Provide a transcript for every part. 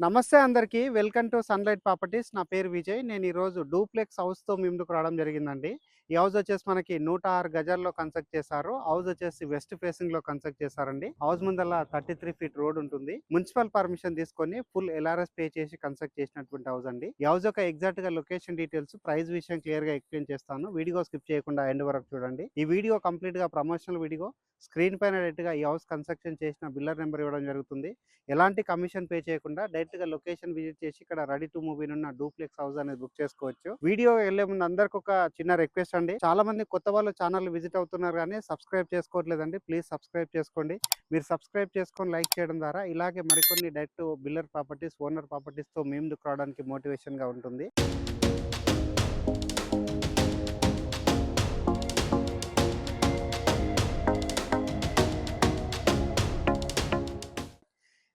నమస్తే అందరికీ. Welcome to sunlight properties. నా పేరు విజయ్. నేను ఈరోజు డూప్లెక్స్ హౌస్‌తో మీ ముందుకు రావడం జరిగిందండి. ఈ హౌస్ వచ్చేసి మనకి 106 గజాల్లో కన్స్ట్రక్ట్ చేశారు. హౌస్ వచ్చేసి వెస్ట్ ఫేసింగ్‌లో కన్స్ట్రక్ట్ చేశారండి. హౌస్ ముందల 33 ఫీట్ రోడ్ ఉంటుంది. మున్సిపల్ పర్మిషన్ తీసుకొని ఫుల్ ఎల్ఆర్ఎస్ పే చేసి కన్స్ట్రక్ట్ చేసినటువంటి హౌస్ అండి. ఈ హౌస్ యొక్క ఎగ్జాక్ట్‌గా లొకేషన్ డీటెయిల్స్, ప్రైస్ విషయం క్లియర్‌గా ఎక్స్‌ప్లెయిన్ చేస్తాను. వీడియో స్కిప్ చేయకుండా ఎండ్ వరకు చూడండి. ఈ వీడియో కంప్లీట్‌గా ప్రమోషనల్ వీడియో. స్క్రీన్ పైన డైరెక్ట్‌గా ఈ హౌస్ కన్స్ట్రక్షన్ చేసిన బిల్డర్ నెంబర్ ఇవ్వడం జరుగుతుంది. ఎలాంటి కమిషన్ పే చేయకుండా డైరెక్ట్‌గా లొకేషన్ విజిట్ చేసి ఇక్కడ రెడీ టు మూవ్ ఇన్ ఉన్న డూప్లెక్స్ హౌస్ అనేది బుక్ చేసుకోవచ్చు. వీడియో వెళ్ళే ముందు అందరికి ఒక చిన్న రిక్వెస్ట్ అండి. చాలా మంది కొత్త వాళ్ళు ఛానల్ విజిట్ అవుతున్నారు కానీ సబ్స్క్రైబ్ చేసుకోవట్లేదండి. ప్లీజ్ సబ్స్క్రైబ్ చేసుకోండి. మీరు సబ్స్క్రైబ్ చేసుకొని లైక్ చేయడం ద్వారా ఇలాగే మరికొన్ని డైరెక్ట్ బిల్డర్ ప్రాపర్టీస్, ఓనర్ ప్రాపర్టీస్‌తో మీ ముందుకు రావడానికి మోటివేషన్‌గా ఉంటుంది.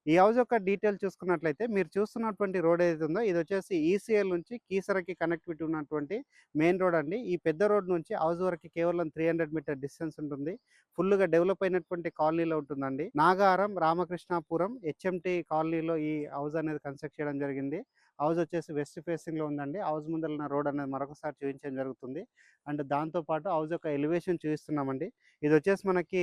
ఈ హౌస్ యొక్క డీటెయిల్ చూసుకున్నట్లయితే మీరు చూస్తున్నటువంటి రోడ్ ఏదైతే ఉందో ఇది వచ్చేసి ఈసీఎల్ నుంచి కీసరకి కనెక్టివిటీ ఉన్నటువంటి మెయిన్ రోడ్ అండి. ఈ పెద్ద రోడ్ నుంచి హౌస్ వరకు కేవలం 300 మీటర్ డిస్టెన్స్ ఉంటుంది. ఫుల్గా డెవలప్ అయినటువంటి కాలనీలో ఉంటుందండి. నాగారం, రామకృష్ణాపురం, హెచ్ఎంటీ కాలనీలో ఈ హౌస్ అనేది కన్స్ట్రక్ట్ చేయడం జరిగింది. హౌస్ వచ్చేసి వెస్ట్ ఫేసింగ్లో ఉందండి. హౌస్ ముందర రోడ్ అనేది మరొకసారి చూపించడం జరుగుతుంది. అండ్ దాంతోపాటు హౌస్ యొక్క ఎలివేషన్ చూపిస్తున్నామండి. ఇది వచ్చేసి మనకి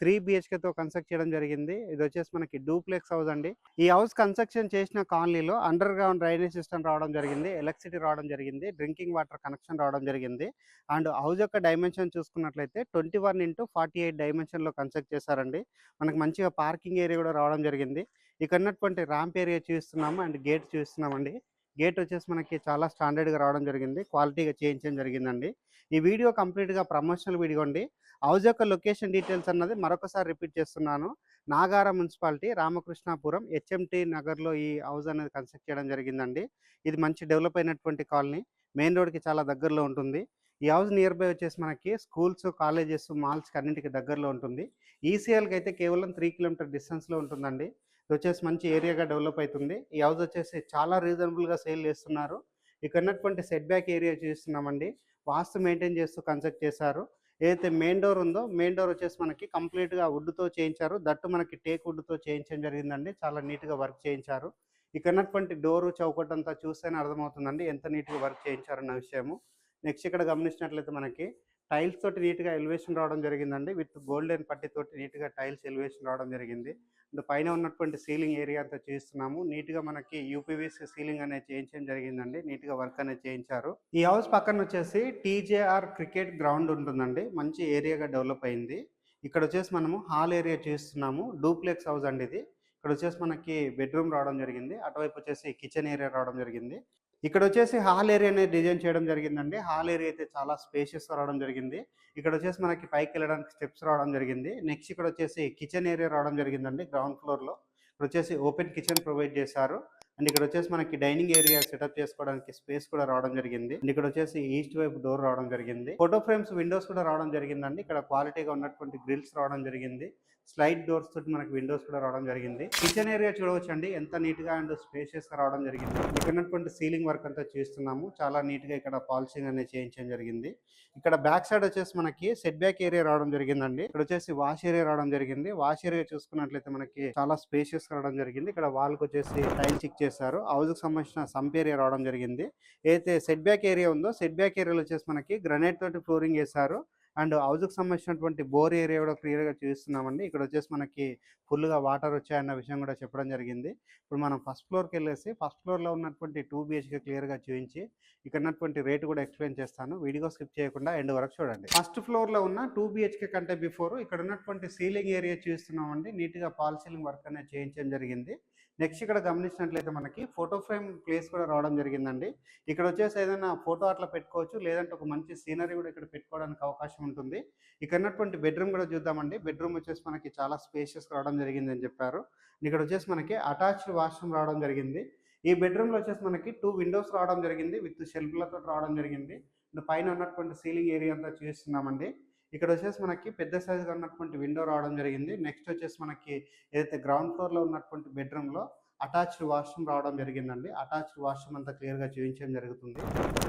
3 బిహెచ్కేతో కన్స్ట్రక్ట్ చేయడం జరిగింది. ఇది వచ్చేసి మనకి డూప్లెక్స్ హౌస్ అండి. ఈ హౌస్ కన్స్ట్రక్షన్ చేసిన కాలనీలో అండర్ గ్రౌండ్ డ్రైనేజ్ సిస్టమ్ రావడం జరిగింది, ఎలక్ట్రిసిటీ రావడం జరిగింది, డ్రింకింగ్ వాటర్ కనెక్షన్ రావడం జరిగింది. అండ్ హౌస్ యొక్క డైమెన్షన్ చూసుకున్నట్లయితే 21x48 డైమెన్షన్లో కన్స్ట్రక్ట్ చేశారండి. మనకు మంచిగా పార్కింగ్ ఏరియా కూడా రావడం జరిగింది. ఇక్కడ ఉన్నటువంటి ర్యాంప్ ఏరియా చూస్తున్నాము అండ్ గేట్ చూస్తున్నామండి. గేట్ వచ్చేసి మనకి చాలా స్టాండర్డ్గా రావడం జరిగింది, క్వాలిటీగా చేయించడం జరిగిందండి. ఈ వీడియో కంప్లీట్గా ప్రమోషనల్ వీడియో అండి. హౌస్ యొక్క లొకేషన్ డీటెయిల్స్ అన్నది మరొకసారి రిపీట్ చేస్తున్నాను. నాగారం మున్సిపాలిటీ, రామకృష్ణాపురం, హెచ్ఎంటీ నగర్లో ఈ హౌస్ అనేది కన్స్ట్రక్ట్ చేయడం జరిగిందండి. ఇది మంచి డెవలప్ అయినటువంటి కాలనీ, మెయిన్ రోడ్కి చాలా దగ్గరలో ఉంటుంది. ఈ హౌస్ నియర్ బై వచ్చేసి మనకి స్కూల్స్, కాలేజెస్, మాల్స్కి అన్నింటికి దగ్గరలో ఉంటుంది. ఈసీఎల్కి అయితే కేవలం 3 కిలోమీటర్ డిస్టెన్స్లో ఉంటుందండి. ఇది వచ్చేసి మంచి ఏరియాగా డెవలప్ అవుతుంది. ఈ హౌస్ వచ్చేసి చాలా రీజనబుల్గా సేల్ చేస్తున్నారు. ఇక్కడ ఉన్నటువంటి సెట్ బ్యాక్ ఏరియా చూస్తున్నామండి. వాస్తు మెయింటైన్ చేస్తూ కన్స్ట్రక్ట్ చేశారు. ఏదైతే మెయిన్ డోర్ ఉందో మెయిన్ డోర్ వచ్చేసి మనకి కంప్లీట్‌గా వుడ్‌తో చేయించారు. దట్టు మనకి టేక్ వుడ్‌తో చేయించడం జరిగిందండి. చాలా నీట్‌గా వర్క్ చేయించారు. ఇక్కడ ఉన్నటువంటి డోరు, చౌకట్ అంతా చూస్తేనే అర్థమవుతుందండి ఎంత నీట్‌గా వర్క్ చేయించారన్న విషయము. నెక్స్ట్ ఇక్కడ గమనించినట్లయితే మనకి టైల్స్ తోటి నీట్‌గా ఎలివేషన్ రావడం జరిగిందండి. విత్ గోల్డెన్ పట్టీతోటి నీట్‌గా టైల్స్ ఎలివేషన్ రావడం జరిగింది. అండ్ పైన ఉన్నటువంటి సీలింగ్ ఏరియా అంతా చూస్తున్నాము. నీట్‌గా మనకి యూపీవీసీ సీలింగ్ అనేది చేయించడం జరిగిందండి. నీట్‌గా వర్క్ అనేది చేయించారు. ఈ హౌస్ పక్కన వచ్చేసి టీజేఆర్ క్రికెట్ గ్రౌండ్ ఉంటుందండి. మంచి ఏరియాగా డెవలప్ అయింది. ఇక్కడ వచ్చేసి మనము హాల్ ఏరియా చూస్తున్నాము. డూప్లెక్స్ హౌస్ అండి ఇది. ఇక్కడ వచ్చేసి మనకి బెడ్రూమ్ రావడం జరిగింది. అటువైపు వచ్చేసి కిచెన్ ఏరియా రావడం జరిగింది. ఇక్కడ వచ్చేసి హాల్ ఏరియా అనేది డిజైన్ చేయడం జరిగిందండి. హాల్ ఏరియా అయితే చాలా స్పేషియస్‌గా రావడం జరిగింది. ఇక్కడ వచ్చేసి మనకి పైకెళ్ళడానికి స్టెప్స్ రావడం జరిగింది. నెక్స్ట్ ఇక్కడ వచ్చేసి కిచెన్ ఏరియా రావడం జరిగిందండి గ్రౌండ్ ఫ్లోర్‌లో. ఇక్కడ వచ్చేసి ఓపెన్ కిచెన్ ప్రొవైడ్ చేశారు. అండ్ ఇక్కడ వచ్చేసి మనకి డైనింగ్ ఏరియా సెటప్ చేసుకోవడానికి స్పేస్ కూడా రావడం జరిగింది. అండ్ ఇక్కడ వచ్చేసి ఈస్ట్ వైపు డోర్ రావడం జరిగింది. ఫోటో ఫ్రేమ్స్, విండోస్ కూడా రావడం జరిగిందండి. ఇక్కడ క్వాలిటీగా ఉన్నటువంటి గ్రిల్స్ రావడం జరిగింది. స్లైడ్ డోర్స్ తోటి మనకి విండోస్ కూడా రావడం జరిగింది. కిచెన్ ఏరియా చూడవచ్చండి ఎంత నీట్‌గా అండ్ స్పేషియస్‌గా రావడం జరిగింది. ఇక్కడ ఉన్నటువంటి సీలింగ్ వర్క్ అంతా చేస్తున్నాము. చాలా నీట్‌గా ఇక్కడ పాలిషింగ్ అనేది చేయించడం జరిగింది. ఇక్కడ బ్యాక్ సైడ్ వచ్చేసి మనకి సెట్ బ్యాక్ ఏరియా రావడం జరిగిందండి. ఇక్కడ వచ్చేసి వాష్ ఏరియా రావడం జరిగింది. వాష్ ఏరియా చూసుకున్నట్లయితే మనకి చాలా స్పేషియస్‌గా రావడం జరిగింది. ఇక్కడ వాల్‌కి వచ్చేసి టైల్ చిక్ చేశారు. హౌస్‌కి సంబంధించిన సంప్ ఏరియా రావడం జరిగింది. ఏదైతే సెట్ బ్యాక్ ఏరియా ఉందో సెట్ బ్యాక్ ఏరియాలో వచ్చేసి మనకి గ్రానైట్ తోటి ఫ్లోరింగ్ చేశారు. అండ్ హౌస్‌కి సంబంధించినటువంటి బోర్ ఏరియా కూడా క్లియర్‌గా చూస్తున్నామండి. ఇక్కడ వచ్చేసి మనకి ఫుల్‌గా వాటర్ వచ్చాయన్న విషయం కూడా చెప్పడం జరిగింది. ఇప్పుడు మనం ఫస్ట్ ఫ్లోర్‌కెళ్ళేసి ఫస్ట్ ఫ్లోర్‌లో ఉన్నటువంటి 2 బిహెచ్‌కే క్లియర్‌గా చూయించి ఇక్కడ ఉన్నటువంటి రేట్ కూడా ఎక్స్‌ప్లెయిన్ చేస్తాను. వీడియో స్కిప్ చేయకుండా ఎండ్ వరకు చూడండి. ఫస్ట్ ఫ్లోర్‌లో ఉన్న 2 బిహెచ్‌కే కంటే బిఫోర్ ఇక్కడ ఉన్నటువంటి సీలింగ్ ఏరియా చూస్తున్నామండి. నీట్‌గా ఫాల్ సీలింగ్ వర్క్ అనేది చేయించడం జరిగింది. నెక్స్ట్ ఇక్కడ గమనించినట్లయితే మనకి ఫోటో ఫ్రేమ్ ప్లేస్ కూడా రావడం జరిగిందండి. ఇక్కడ వచ్చేసి ఏదైనా ఫోటో అట్లా పెట్టుకోవచ్చు, లేదంటే ఒక మంచి సీనరీ కూడా ఇక్కడ పెట్టుకోవడానికి అవకాశం ఉంటుంది. ఇక్కడ ఉన్నటువంటి బెడ్రూమ్ కూడా చూద్దామండి. బెడ్రూమ్ వచ్చేసి మనకి చాలా స్పేషియస్‌గా రావడం జరిగిందని చెప్పారు. ఇక్కడ వచ్చేసి మనకి అటాచ్డ్ వాష్‌రూమ్ రావడం జరిగింది. ఈ బెడ్రూమ్‌లో వచ్చేసి మనకి 2 విండోస్ రావడం జరిగింది. విత్ షెల్ఫ్‌లతోటి రావడం జరిగింది. అండ్ పైన ఉన్నటువంటి సీలింగ్ ఏరియా అంతా చూస్తున్నామండి. ఇక్కడ వచ్చేసి మనకి పెద్ద సైజుగా ఉన్నటువంటి విండో రావడం జరిగింది. నెక్స్ట్ వచ్చేసి మనకి ఏదైతే గ్రౌండ్ ఫ్లోర్‌లో ఉన్నటువంటి బెడ్రూమ్‌లో అటాచ్డ్ వాష్‌రూమ్ రావడం జరిగిందండి. అటాచ్డ్ వాష్‌రూమ్ అంతా క్లియర్‌గా చూయించడం జరుగుతుంది.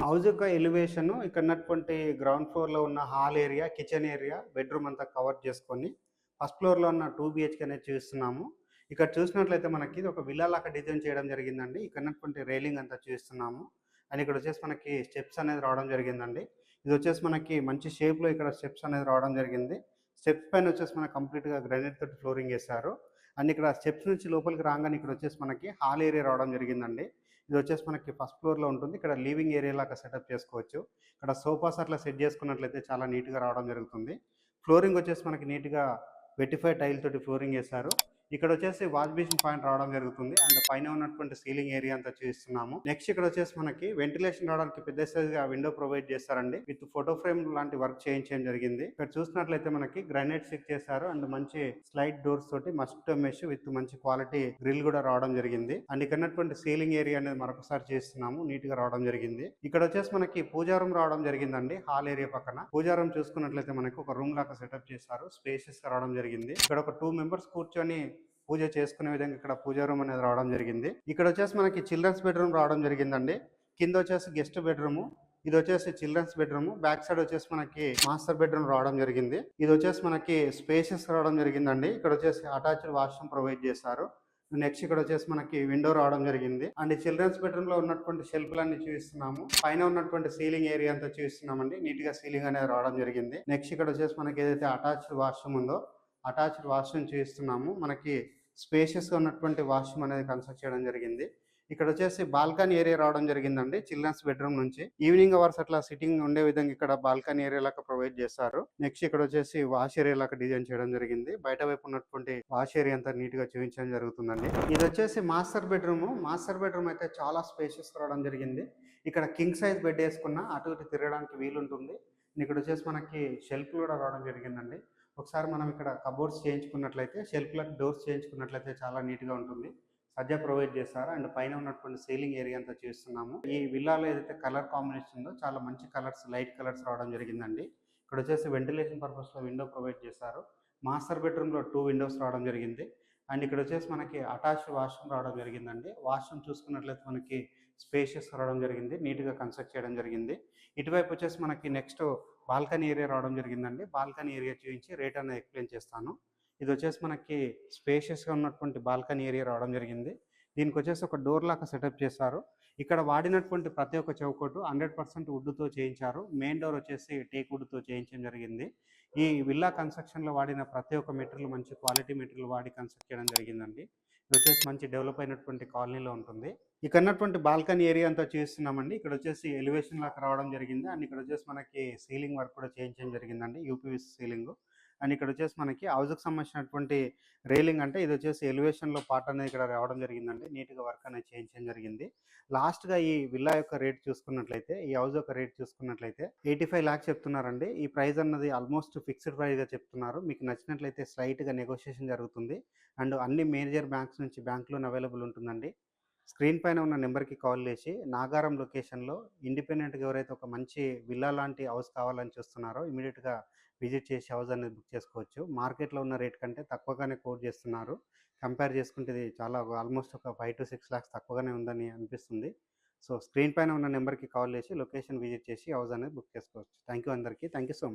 హౌస్ యొక్క ఎలివేషన్ ఇక్కడ ఉన్నటువంటి గ్రౌండ్ ఫ్లోర్‌లో ఉన్న hall area, kitchen area, bedroom అంతా కవర్ చేసుకొని ఫస్ట్ ఫ్లోర్‌లో ఉన్న 2 బిహెచ్‌కే అనేది చూస్తున్నాము. ఇక్కడ చూసినట్లయితే మనకి ఇది ఒక విల్లా లాగా డిజైన్ చేయడం జరిగిందండి. ఇక్కడ ఉన్నటువంటి రైలింగ్ అంతా చూస్తున్నాము. అండ్ ఇక్కడ వచ్చేసి మనకి స్టెప్స్ అనేది రావడం జరిగిందండి. ఇది వచ్చేసి మనకి మంచి షేప్‌లో ఇక్కడ స్టెప్స్ అనేది రావడం జరిగింది. స్టెప్స్ పైన వచ్చేసి మనకు కంప్లీట్‌గా గ్రానైట్ తోటి ఫ్లోరింగ్ ఏశారు. అండ్ ఇక్కడ స్టెప్స్ నుంచి లోపలికి రాంగానే ఇక్కడ వచ్చేసి మనకి హాల్ ఏరియా రావడం జరిగిందండి. ఇది వచ్చేసి మనకి ఫస్ట్ ఫ్లోర్‌లో ఉంటుంది. ఇక్కడ లివింగ్ ఏరియా లాగా సెటప్ చేసుకోవచ్చు. ఇక్కడ సోఫాస్ అట్లా సెట్ చేసుకున్నట్లయితే చాలా నీట్‌గా రావడం జరుగుతుంది. ఫ్లోరింగ్ వచ్చేసి మనకి నీట్‌గా వెట్టిఫై టైల్ తోటి ఫ్లోరింగ్ ఏశారు. ఇక్కడ వచ్చేసి వాష్ బేసిన్ పాయింట్ రావడం జరుగుతుంది. అండ్ పైన ఉన్నటువంటి సీలింగ్ ఏరియా అంతా చూస్తున్నాము. నెక్స్ట్ ఇక్కడ వచ్చేసి మనకి వెంటిలేషన్ రావడానికి పెద్ద సైజ్ గా విండో ప్రొవైడ్ చేస్తారండి. విత్ ఫోటో ఫ్రేమ్ లాంటి వర్క్ చేయించడం జరిగింది. ఇక్కడ చూసినట్లయితే మనకి గ్రానైట్ స్టిక్ చేశారు. అండ్ మంచి స్లైడ్ డోర్స్ తోటి మస్కిటో మెష్ విత్ మంచి క్వాలిటీ గ్రిల్ కూడా రావడం జరిగింది. అండ్ ఇక్కడ ఉన్నటువంటి సీలింగ్ ఏరియా అనేది మరొకసారి చేస్తున్నాము. నీట్ గా రావడం జరిగింది. ఇక్కడ వచ్చేసి మనకి పూజారం రావడం జరిగిందండి. హాల్ ఏరియా పక్కన పూజారం చూసుకున్నట్లయితే మనకి ఒక రూమ్ లాగా సెటప్ చేశారు. స్పేషియస్ గా రావడం జరిగింది. ఇక్కడ ఒక 2 మెంబర్స్ కూర్చొని పూజ చేసుకునే విధంగా ఇక్కడ పూజా రూమ్ అనేది రావడం జరిగింది. ఇక్కడ వచ్చేసి మనకి చిల్డ్రన్స్ బెడ్రూమ్ రావడం జరిగిందండి. కింద వచ్చేసి గెస్ట్ బెడ్రూమ్, ఇది వచ్చేసి చిల్డ్రన్స్ బెడ్రూమ్. బ్యాక్ సైడ్ వచ్చేసి మనకి మాస్టర్ బెడ్రూమ్ రావడం జరిగింది. ఇది వచ్చేసి మనకి స్పేషియస్ రావడం జరిగిందండి. ఇక్కడ వచ్చేసి అటాచ్డ్ వాష్రూమ్ ప్రొవైడ్ చేశారు. నెక్స్ట్ ఇక్కడ వచ్చేసి మనకి విండో రావడం జరిగింది. అండ్ చిల్డ్రన్స్ బెడ్రూమ్ లో ఉన్నటువంటి షెల్ఫ్లన్నీ చూపిస్తున్నాము. పైన ఉన్నటువంటి సీలింగ్ ఏరియా అంతా చూపిస్తున్నామండి. నీట్ గా సీలింగ్ అనేది రావడం జరిగింది. నెక్స్ట్ ఇక్కడ వచ్చేసి మనకి ఏదైతే అటాచ్డ్ వాష్రూమ్ ఉందో అటాచ్డ్ వాష్రూమ్ చూపిస్తున్నాము. మనకి స్పేషియస్గా ఉన్నటువంటి వాష్రూమ్ అనేది కన్స్ట్రక్ట్ చేయడం జరిగింది. ఇక్కడ వచ్చేసి బాల్కనీ ఏరియా రావడం జరిగిందండి. చిల్డ్రన్స్ బెడ్రూమ్ నుంచి ఈవినింగ్ అవర్స్ అట్లా సిట్టింగ్ ఉండే విధంగా ఇక్కడ బాల్కనీ ఏరియా లాగా ప్రొవైడ్ చేస్తారు. నెక్స్ట్ ఇక్కడ వచ్చేసి వాష్ ఏరియా లాగా డిజైన్ చేయడం జరిగింది. బయట వైపు ఉన్నటువంటి వాష్ ఏరియా అంతా నీట్ గా చూపించడం జరుగుతుందండి. ఇది వచ్చేసి మాస్టర్ బెడ్రూమ్. మాస్టర్ బెడ్రూమ్ అయితే చాలా స్పేషియస్ రావడం జరిగింది. ఇక్కడ కింగ్ సైజ్ బెడ్ వేసుకున్న అటు ఇటు తిరగడానికి వీలుంటుంది. ఇక్కడ వచ్చేసి మనకి షెల్ఫ్ కూడా రావడం జరిగిందండి. ఒకసారి మనం ఇక్కడ కబోర్డ్స్ చేయించుకున్నట్లయితే షెల్ఫ్లకు డోర్స్ చేయించుకున్నట్లయితే చాలా నీట్గా ఉంటుంది. సజ్జా ప్రొవైడ్ చేస్తారు. అండ్ పైన ఉన్నటువంటి సీలింగ్ ఏరియా అంతా చూస్తున్నాము. ఈ విల్లాలో ఏదైతే కలర్ కాంబినేషన్ ఉందో చాలా మంచి కలర్స్, లైట్ కలర్స్ రావడం జరిగిందండి. ఇక్కడ వచ్చేసి వెంటిలేషన్ పర్పస్లో విండో ప్రొవైడ్ చేశారు. మాస్టర్ బెడ్రూమ్లో 2 విండోస్ రావడం జరిగింది. అండ్ ఇక్కడ వచ్చేసి మనకి అటాచ్డ్ వాష్రూమ్ రావడం జరిగిందండి. వాష్రూమ్ చూసుకున్నట్లయితే మనకి స్పేషియస్ రావడం జరిగింది. నీట్గా కన్స్ట్రక్ట్ చేయడం జరిగింది. ఇటువైపు వచ్చేసి మనకి నెక్స్ట్ బాల్కనీ ఏరియా రావడం జరిగిందండి. బాల్కనీ ఏరియా చూపించి రేట్ అనేది ఎక్స్ప్లెయిన్ చేస్తాను. ఇది వచ్చేసి మనకి స్పేషియస్గా ఉన్నటువంటి బాల్కనీ ఏరియా రావడం జరిగింది. దీనికి వచ్చేసి ఒక డోర్ లాగా సెటప్ చేశారు. ఇక్కడ వాడినటువంటి ప్రతి ఒక్క చౌకట్టు 100% వుడ్తో చేయించారు. మెయిన్ డోర్ వచ్చేసి టేక్ వుడ్తో చేయించడం జరిగింది. ఈ విల్లా కన్స్ట్రక్షన్లో వాడిన ప్రతి ఒక్క మెటీరియల్ మంచి క్వాలిటీ మెటీరియల్ వాడి కన్స్ట్రక్ట్ చేయడం జరిగిందండి. ఇది వచ్చేసి మంచి డెవలప్ అయినటువంటి కాలనీలో ఉంటుంది. ఇక్కడ ఉన్నటువంటి బాల్కనీ ఏరియా అంతా చూస్తున్నామండి. ఇక్కడ వచ్చేసి ఎలివేషన్ లాగా రావడం జరిగింది. అండ్ ఇక్కడ వచ్చేసి మనకి సీలింగ్ వర్క్ కూడా చేయించడం జరిగిందండి. UPVC ceiling. అండ్ ఇక్కడ వచ్చేసి మనకి హౌస్కి సంబంధించినటువంటి రైలింగ్ అంటే ఇది వచ్చేసి ఎలివేషన్లో పార్ట్ అనేది ఇక్కడ రావడం జరిగిందండి. నీట్గా వర్క్ అనేది చేయించడం జరిగింది. లాస్ట్గా ఈ విల్లా యొక్క రేట్ చూసుకున్నట్లయితే, ఈ హౌస్ యొక్క రేట్ చూసుకున్నట్లయితే 85 lakhs చెప్తున్నారండి. ఈ ప్రైస్ అన్నది ఆల్మోస్ట్ ఫిక్స్డ్ ప్రైస్గా చెప్తున్నారు. మీకు నచ్చినట్లయితే స్లైట్గా నెగోషియేషన్ జరుగుతుంది. అండ్ అన్ని మేజర్ బ్యాంక్స్ నుంచి బ్యాంక్ లోన్ అవైలబుల్ ఉంటుందండి. స్క్రీన్ పైన ఉన్న నెంబర్కి కాల్ చేసి నాగారం లొకేషన్లో ఇండిపెండెంట్గా ఎవరైతే ఒక మంచి విల్లా లాంటి హౌస్ కావాలని చూస్తున్నారో ఇమీడియట్గా విజిట్ చేసి హౌస్ అనేది బుక్ చేసుకోవచ్చు. మార్కెట్లో ఉన్న రేట్ కంటే తక్కువగానే కోట్ చేస్తున్నారు. కంపేర్ చేసుకుంటే ఇది చాలా ఆల్మోస్ట్ ఒక 5 to 6 lakhs తక్కువగానే ఉందని అనిపిస్తుంది. సో స్క్రీన్ పైన ఉన్న నెంబర్కి కాల్ చేసి లొకేషన్ విజిట్ చేసి హౌస్ అనేది బుక్ చేసుకోవచ్చు. థ్యాంక్ యూ అందరికీ. Thank you so much.